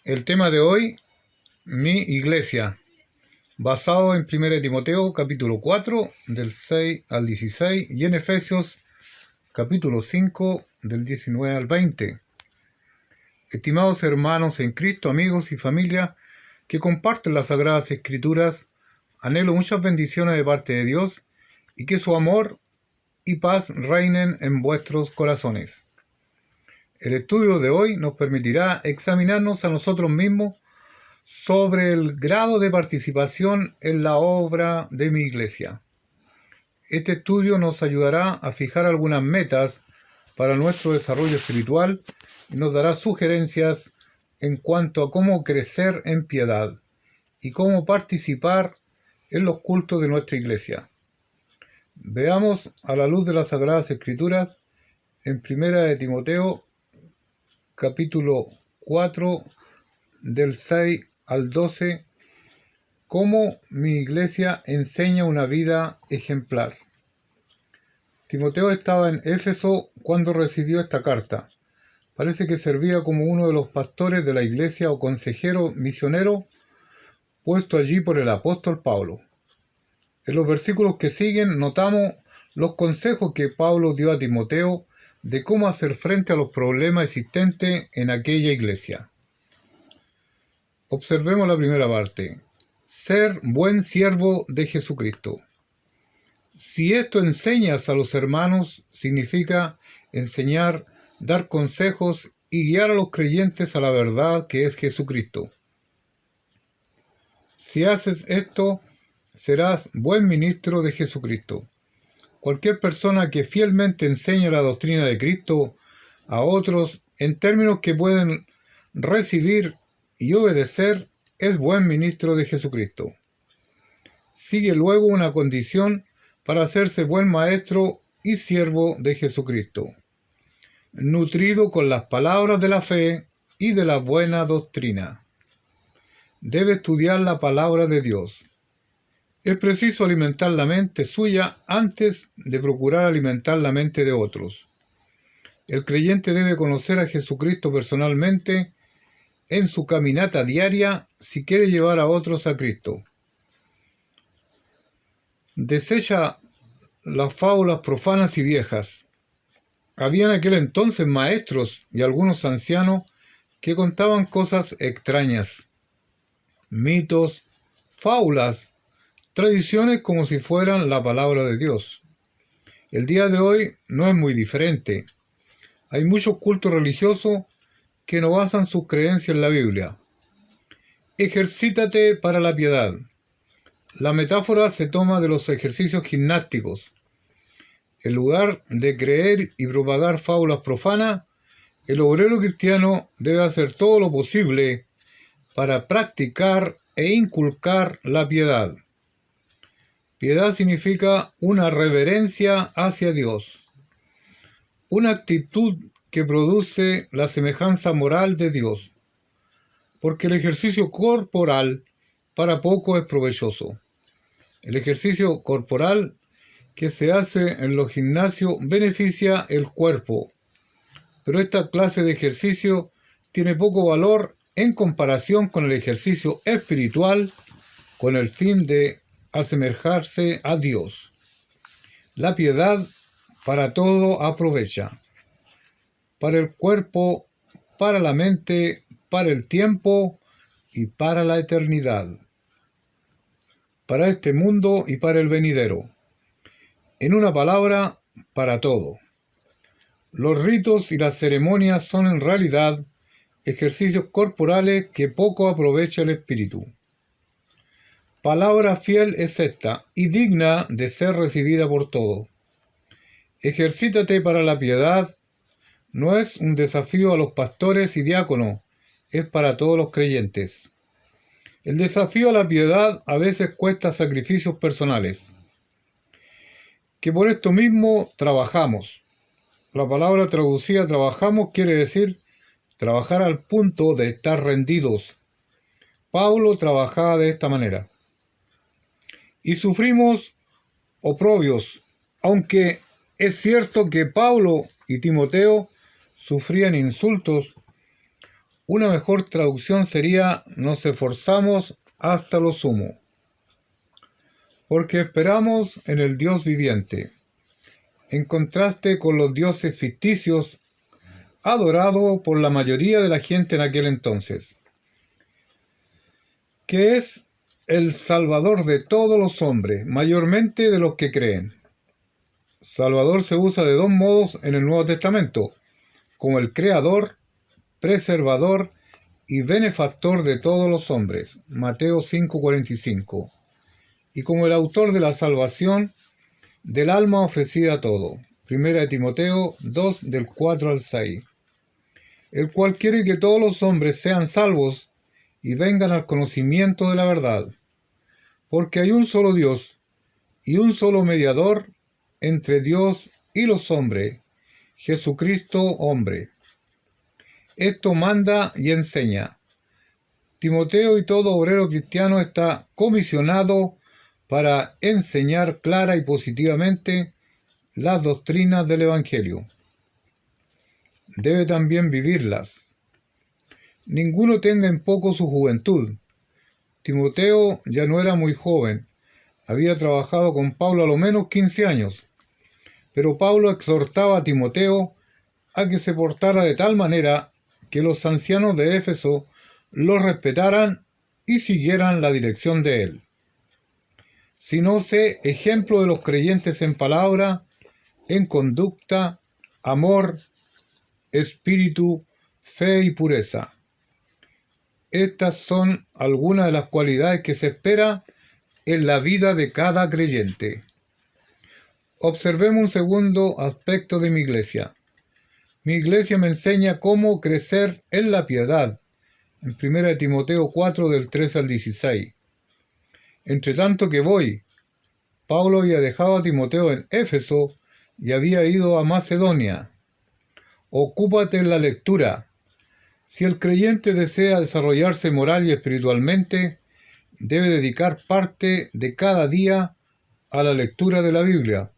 El tema de hoy, mi iglesia, basado en 1 Timoteo capítulo 4, del 6 al 16, y en Efesios capítulo 5, del 19 al 20. Estimados hermanos en Cristo, amigos y familia que comparten las Sagradas Escrituras, anhelo muchas bendiciones de parte de Dios y que su amor y paz reinen en vuestros corazones. El estudio de hoy nos permitirá examinarnos a nosotros mismos sobre el grado de participación en la obra de mi iglesia. Este estudio nos ayudará a fijar algunas metas para nuestro desarrollo espiritual y nos dará sugerencias en cuanto a cómo crecer en piedad y cómo participar en los cultos de nuestra iglesia. Veamos a la luz de las Sagradas Escrituras en 1 Timoteo capítulo 4 del 6 al 12, cómo mi iglesia enseña una vida ejemplar. Timoteo estaba en Éfeso cuando recibió esta carta. Parece que servía como uno de los pastores de la iglesia o consejero misionero puesto allí por el apóstol Pablo. En los versículos que siguen notamos los consejos que Pablo dio a Timoteo de cómo hacer frente a los problemas existentes en aquella iglesia. Observemos la primera parte. Ser buen siervo de Jesucristo. Si esto enseñas a los hermanos, significa enseñar, dar consejos y guiar a los creyentes a la verdad que es Jesucristo. Si haces esto, serás buen ministro de Jesucristo. Cualquier persona que fielmente enseñe la doctrina de Cristo a otros en términos que pueden recibir y obedecer es buen ministro de Jesucristo. Sigue luego una condición para hacerse buen maestro y siervo de Jesucristo, nutrido con las palabras de la fe y de la buena doctrina. Debe estudiar la palabra de Dios. Es preciso alimentar la mente suya antes de procurar alimentar la mente de otros. El creyente debe conocer a Jesucristo personalmente en su caminata diaria si quiere llevar a otros a Cristo. Desecha las fábulas profanas y viejas. Había en aquel entonces maestros y algunos ancianos que contaban cosas extrañas, mitos, fábulas, tradiciones como si fueran la palabra de Dios. El día de hoy no es muy diferente. Hay muchos cultos religiosos que no basan sus creencias en la Biblia. Ejercítate para la piedad. La metáfora se toma de los ejercicios gimnásticos. En lugar de creer y propagar fábulas profanas, el obrero cristiano debe hacer todo lo posible para practicar e inculcar la piedad. Piedad significa una reverencia hacia Dios, una actitud que produce la semejanza moral de Dios, porque el ejercicio corporal para poco es provechoso. El ejercicio corporal que se hace en los gimnasios beneficia el cuerpo, pero esta clase de ejercicio tiene poco valor en comparación con el ejercicio espiritual con el fin de asemejarse a Dios. La piedad para todo aprovecha, para el cuerpo, para la mente, para el tiempo y para la eternidad, para este mundo y para el venidero. En una palabra, para todo. Los ritos y las ceremonias son en realidad ejercicios corporales que poco aprovecha el espíritu. Palabra fiel es esta, y digna de ser recibida por todos. Ejercítate para la piedad no es un desafío a los pastores y diáconos, es para todos los creyentes. El desafío a la piedad a veces cuesta sacrificios personales, que por esto mismo trabajamos. La palabra traducida trabajamos quiere decir trabajar al punto de estar rendidos. Pablo trabajaba de esta manera. Y sufrimos oprobios, aunque es cierto que Pablo y Timoteo sufrían insultos, Una mejor traducción sería: nos esforzamos hasta lo sumo, porque esperamos en el Dios viviente, en contraste con los dioses ficticios adorados por la mayoría de la gente en aquel entonces, que es el Salvador de todos los hombres, mayormente de los que creen. Salvador se usa de dos modos en el Nuevo Testamento, como el Creador, preservador y benefactor de todos los hombres, Mateo 5:45, y como el autor de la salvación del alma ofrecida a todo, 1 Timoteo 2 del 4 al 6, el cual quiere que todos los hombres sean salvos y vengan al conocimiento de la verdad, porque hay un solo Dios y un solo mediador entre Dios y los hombres, Jesucristo hombre. Esto manda y enseña. Timoteo y todo obrero cristiano está comisionado para enseñar clara y positivamente las doctrinas del Evangelio. Debe también vivirlas. Ninguno tenga en poco su juventud. Timoteo ya no era muy joven, había trabajado con Pablo a lo menos 15 años, pero Pablo exhortaba a Timoteo a que se portara de tal manera que los ancianos de Éfeso lo respetaran y siguieran la dirección de él. Si no sé ejemplo de los creyentes en palabra, en conducta, amor, espíritu, fe y pureza. Estas son algunas de las cualidades que se espera en la vida de cada creyente. Observemos un segundo aspecto de mi iglesia. Mi iglesia me enseña cómo crecer en la piedad, en 1 Timoteo 4 del 13 al 16. Entre tanto que voy, Pablo había dejado a Timoteo en Éfeso y había ido a Macedonia. Ocúpate en la lectura. Si el creyente desea desarrollarse moral y espiritualmente, debe dedicar parte de cada día a la lectura de la Biblia,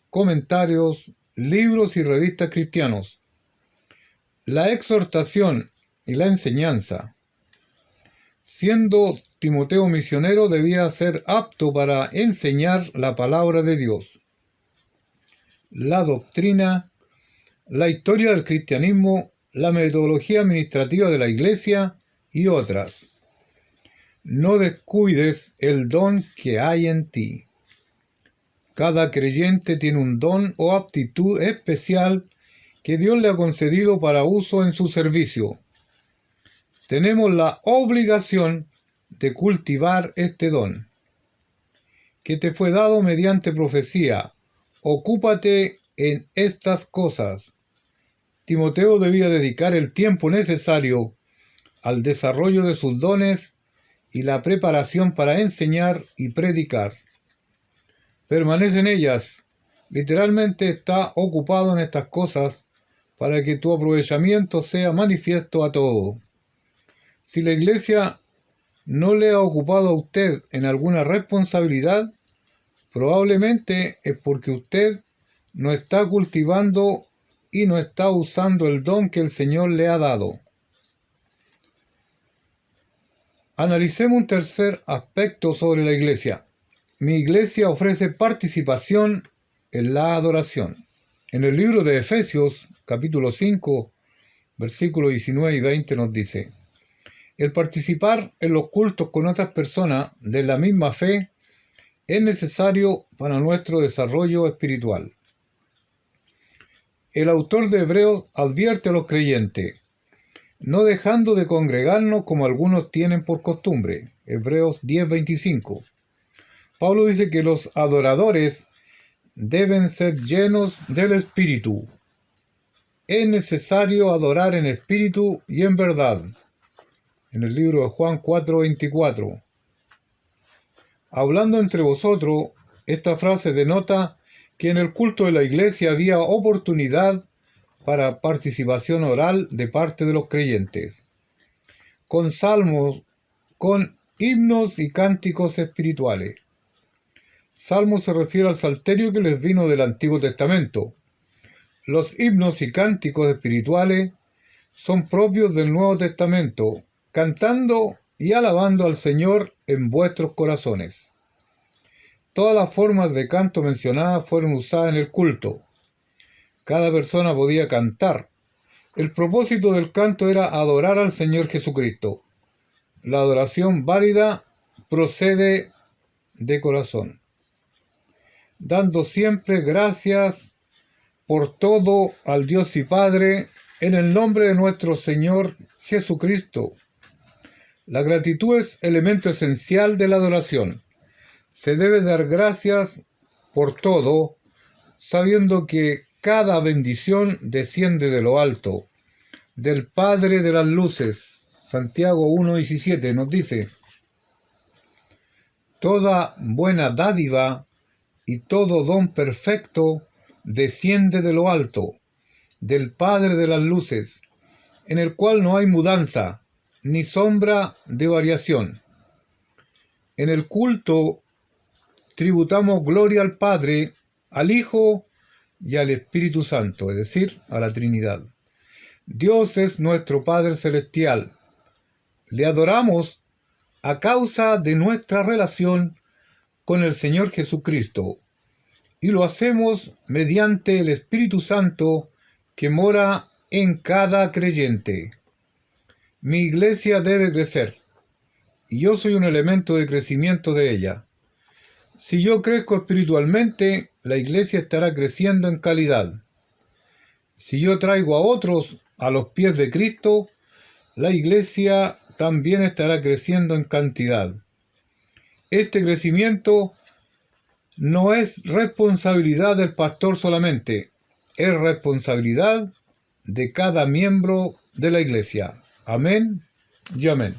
comentarios, libros y revistas cristianos, la exhortación y la enseñanza. Siendo Timoteo misionero, debía ser apto para enseñar la palabra de Dios, la doctrina, la historia del cristianismo, la metodología administrativa de la iglesia y otras. No descuides el don que hay en ti. Cada creyente tiene un don o aptitud especial que Dios le ha concedido para uso en su servicio. Tenemos la obligación de cultivar este don, que te fue dado mediante profecía. Ocúpate en estas cosas. Timoteo debía dedicar el tiempo necesario al desarrollo de sus dones y la preparación para enseñar y predicar. Permanece en ellas. Literalmente está ocupado en estas cosas para que tu aprovechamiento sea manifiesto a todo. Si la iglesia no le ha ocupado a usted en alguna responsabilidad, probablemente es porque usted no está cultivando y no está usando el don que el Señor le ha dado. Analicemos un tercer aspecto sobre la iglesia. Mi iglesia ofrece participación en la adoración. En el libro de Efesios, capítulo 5, versículos 19 y 20 nos dice: el participar en los cultos con otras personas de la misma fe es necesario para nuestro desarrollo espiritual. El autor de Hebreos advierte a los creyentes: no dejando de congregarnos como algunos tienen por costumbre. Hebreos 10:25. Pablo dice que los adoradores deben ser llenos del Espíritu. Es necesario adorar en espíritu y en verdad. En el libro de Juan 4:24. Hablando entre vosotros, esta frase denota que en el culto de la iglesia había oportunidad para participación oral de parte de los creyentes, con salmos, con himnos y cánticos espirituales. Salmo se refiere al salterio que les vino del Antiguo Testamento. Los himnos y cánticos espirituales son propios del Nuevo Testamento, cantando y alabando al Señor en vuestros corazones. Todas las formas de canto mencionadas fueron usadas en el culto. Cada persona podía cantar. El propósito del canto era adorar al Señor Jesucristo. La adoración válida procede de corazón, dando siempre gracias por todo al Dios y Padre en el nombre de nuestro Señor Jesucristo. La gratitud es elemento esencial de la adoración. Se debe dar gracias por todo, sabiendo que cada bendición desciende de lo alto, del Padre de las luces. Santiago 1:17 nos dice: toda buena dádiva y todo don perfecto desciende de lo alto, del Padre de las luces, en el cual no hay mudanza, ni sombra de variación. En el culto tributamos gloria al Padre, al Hijo y al Espíritu Santo, es decir, a la Trinidad. Dios es nuestro Padre Celestial. Le adoramos a causa de nuestra relación con el Señor Jesucristo, y lo hacemos mediante el Espíritu Santo que mora en cada creyente. Mi iglesia debe crecer, y yo soy un elemento de crecimiento de ella. Si yo crezco espiritualmente, la iglesia estará creciendo en calidad. Si yo traigo a otros a los pies de Cristo, la iglesia también estará creciendo en cantidad. Este crecimiento no es responsabilidad del pastor solamente, es responsabilidad de cada miembro de la iglesia. Amén y amén.